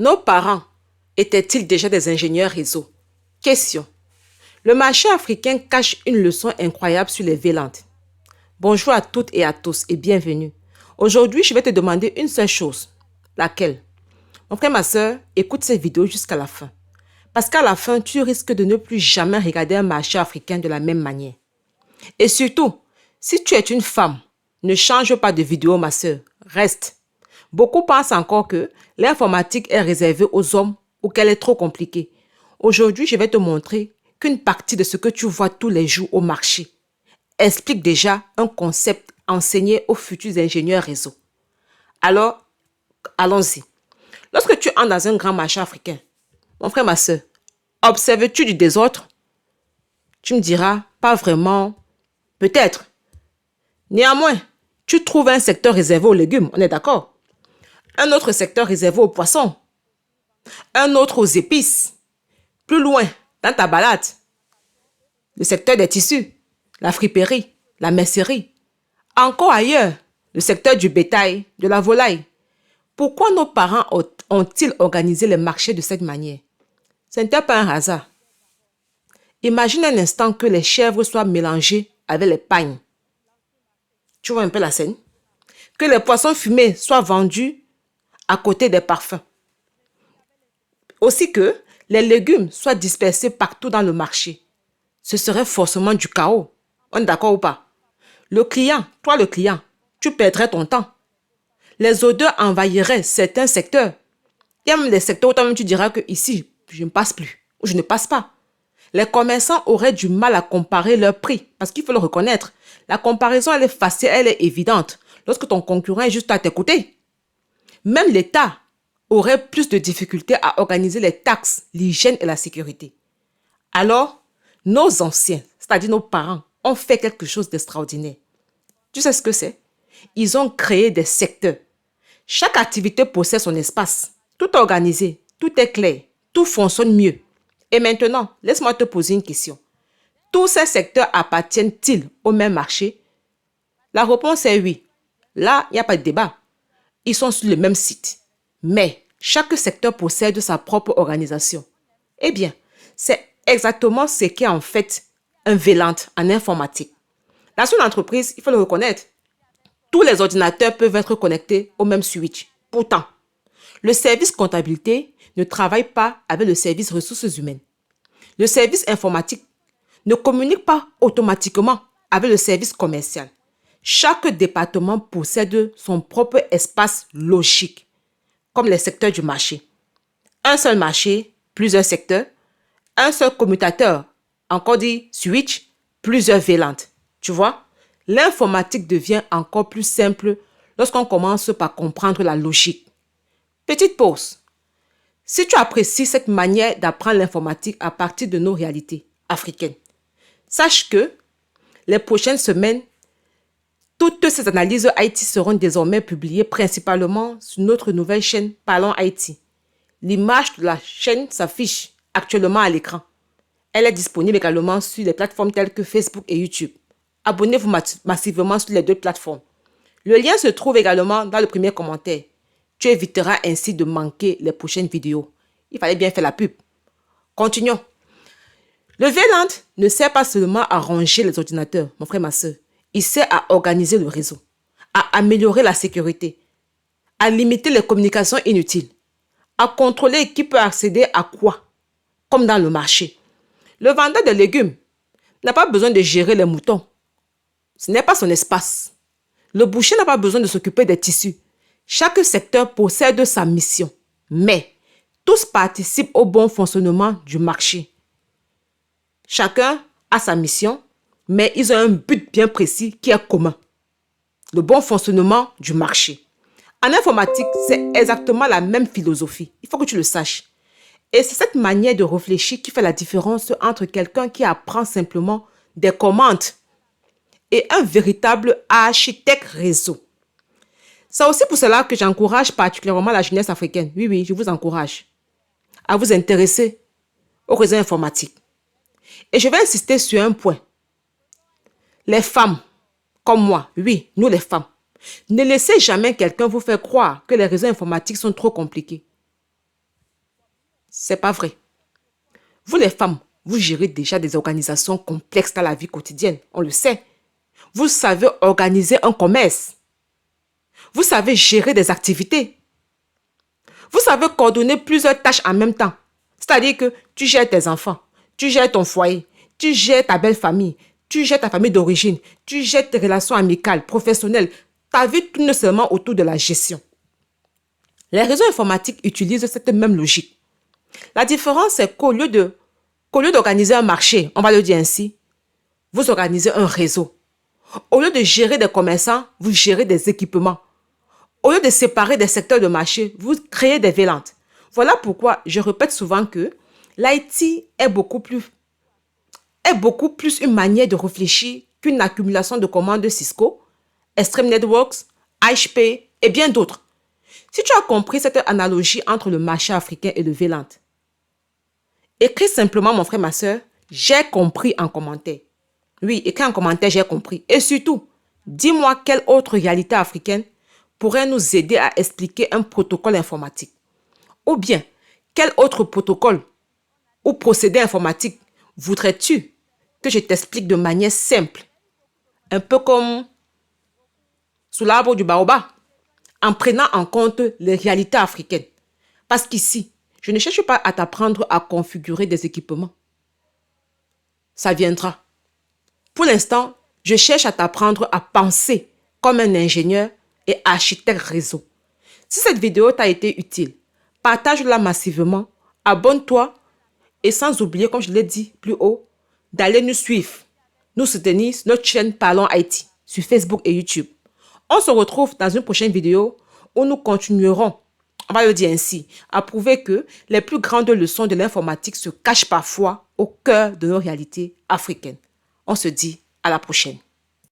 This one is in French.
Nos parents étaient-ils déjà des ingénieurs réseau? Question. Le marché africain cache une leçon incroyable sur les VLAN. Bonjour à toutes et à tous et bienvenue. Aujourd'hui, je vais te demander une seule chose. Laquelle? Mon frère, ma soeur, écoute cette vidéo jusqu'à la fin. Parce qu'à la fin, tu risques de ne plus jamais regarder un marché africain de la même manière. Et surtout, si tu es une femme, ne change pas de vidéo, ma soeur. Reste. Beaucoup pensent encore que l'informatique est réservée aux hommes ou qu'elle est trop compliquée. Aujourd'hui, je vais te montrer qu'une partie de ce que tu vois tous les jours au marché explique déjà un concept enseigné aux futurs ingénieurs réseau. Alors, allons-y. Lorsque tu entres dans un grand marché africain, mon frère, ma soeur, observes-tu du désordre? Tu me diras, pas vraiment, peut-être. Néanmoins, tu trouves un secteur réservé aux légumes, on est d'accord? Un autre secteur réservé aux poissons, un autre aux épices. Plus loin, dans ta balade, le secteur des tissus, la friperie, la mercerie. Encore ailleurs, le secteur du bétail, de la volaille. Pourquoi nos parents ont-ils organisé les marchés de cette manière? Ce n'était pas un hasard. Imagine un instant que les chèvres soient mélangées avec les pagnes. Tu vois un peu la scène? Que les poissons fumés soient vendus à côté des parfums. Aussi que les légumes soient dispersés partout dans le marché. Ce serait forcément du chaos. On est d'accord ou pas? Le client, tu perdrais ton temps. Les odeurs envahiraient certains secteurs. Il y a même des secteurs où toi-même tu diras que ici, je ne passe plus ou je ne passe pas. Les commerçants auraient du mal à comparer leurs prix parce qu'il faut le reconnaître. La comparaison, elle est facile, elle est évidente lorsque ton concurrent est juste à tes côtés. Même l'État aurait plus de difficultés à organiser les taxes, l'hygiène et la sécurité. Alors, nos anciens, c'est-à-dire nos parents, ont fait quelque chose d'extraordinaire. Tu sais ce que c'est? Ils ont créé des secteurs. Chaque activité possède son espace. Tout est organisé, tout est clair, tout fonctionne mieux. Et maintenant, laisse-moi te poser une question. Tous ces secteurs appartiennent-ils au même marché? La réponse est oui. Là, il n'y a pas de débat. Ils sont sur le même site. Mais chaque secteur possède sa propre organisation. Eh bien, c'est exactement ce qu'est en fait un VLAN en informatique. Dans une entreprise, il faut le reconnaître, tous les ordinateurs peuvent être connectés au même switch. Pourtant, le service comptabilité ne travaille pas avec le service ressources humaines. Le service informatique ne communique pas automatiquement avec le service commercial. Chaque département possède son propre espace logique, comme les secteurs du marché. Un seul marché, plusieurs secteurs. Un seul commutateur, encore dit switch, plusieurs VLAN. Tu vois, l'informatique devient encore plus simple lorsqu'on commence par comprendre la logique. Petite pause. Si tu apprécies cette manière d'apprendre l'informatique à partir de nos réalités africaines, sache que les prochaines semaines, toutes ces analyses IT seront désormais publiées principalement sur notre nouvelle chaîne Parlons IT. L'image de la chaîne s'affiche actuellement à l'écran. Elle est disponible également sur les plateformes telles que Facebook et YouTube. Abonnez-vous massivement sur les deux plateformes. Le lien se trouve également dans le premier commentaire. Tu éviteras ainsi de manquer les prochaines vidéos. Il fallait bien faire la pub. Continuons. Le VLAN ne sert pas seulement à ranger les ordinateurs, mon frère, ma soeur. Il sert à organiser le réseau, à améliorer la sécurité, à limiter les communications inutiles, à contrôler qui peut accéder à quoi, comme dans le marché. Le vendeur de légumes n'a pas besoin de gérer les moutons. Ce n'est pas son espace. Le boucher n'a pas besoin de s'occuper des tissus. Chaque secteur possède sa mission, mais tous participent au bon fonctionnement du marché. Chacun a sa mission, mais ils ont un but bien précis qui est commun. Le bon fonctionnement du marché. En informatique, c'est exactement la même philosophie. Il faut que tu le saches. Et c'est cette manière de réfléchir qui fait la différence entre quelqu'un qui apprend simplement des commandes et un véritable architecte réseau. C'est aussi pour cela que j'encourage particulièrement la jeunesse africaine. Oui, je vous encourage à vous intéresser au réseau informatique. Et je vais insister sur un point. Les femmes, comme moi, oui, nous les femmes, ne laissez jamais quelqu'un vous faire croire que les réseaux informatiques sont trop compliqués. C'est pas vrai. Vous les femmes, vous gérez déjà des organisations complexes dans la vie quotidienne, on le sait. Vous savez organiser un commerce. Vous savez gérer des activités. Vous savez coordonner plusieurs tâches en même temps. C'est-à-dire que tu gères tes enfants, tu gères ton foyer, tu gères ta belle famille, tu gères ta famille d'origine, tu gères tes relations amicales, professionnelles. Ta vie tourne seulement autour de la gestion. Les réseaux informatiques utilisent cette même logique. La différence, c'est qu'au lieu d'organiser un marché, on va le dire ainsi, vous organisez un réseau. Au lieu de gérer des commerçants, vous gérez des équipements. Au lieu de séparer des secteurs de marché, vous créez des VLANs. Voilà pourquoi je répète souvent que l'IT est beaucoup plus une manière de réfléchir qu'une accumulation de commandes Cisco, Extreme Networks, HP et bien d'autres. Si tu as compris cette analogie entre le marché africain et le VLAN, écris simplement, mon frère, ma soeur, j'ai compris en commentaire. Oui, écris en commentaire, j'ai compris. Et surtout, dis-moi quelle autre réalité africaine pourrait nous aider à expliquer un protocole informatique. Ou bien, quel autre protocole ou procédé informatique voudrais-tu que je t'explique de manière simple, un peu comme sous l'arbre du baobab, en prenant en compte les réalités africaines. Parce qu'ici, je ne cherche pas à t'apprendre à configurer des équipements. Ça viendra. Pour l'instant, je cherche à t'apprendre à penser comme un ingénieur et architecte réseau. Si cette vidéo t'a été utile, partage-la massivement, abonne-toi et sans oublier, comme je l'ai dit plus haut, d'aller nous suivre, nous soutenir sur notre chaîne Parlons IT sur Facebook et YouTube. On se retrouve dans une prochaine vidéo où nous continuerons, on va le dire ainsi, à prouver que les plus grandes leçons de l'informatique se cachent parfois au cœur de nos réalités africaines. On se dit à la prochaine.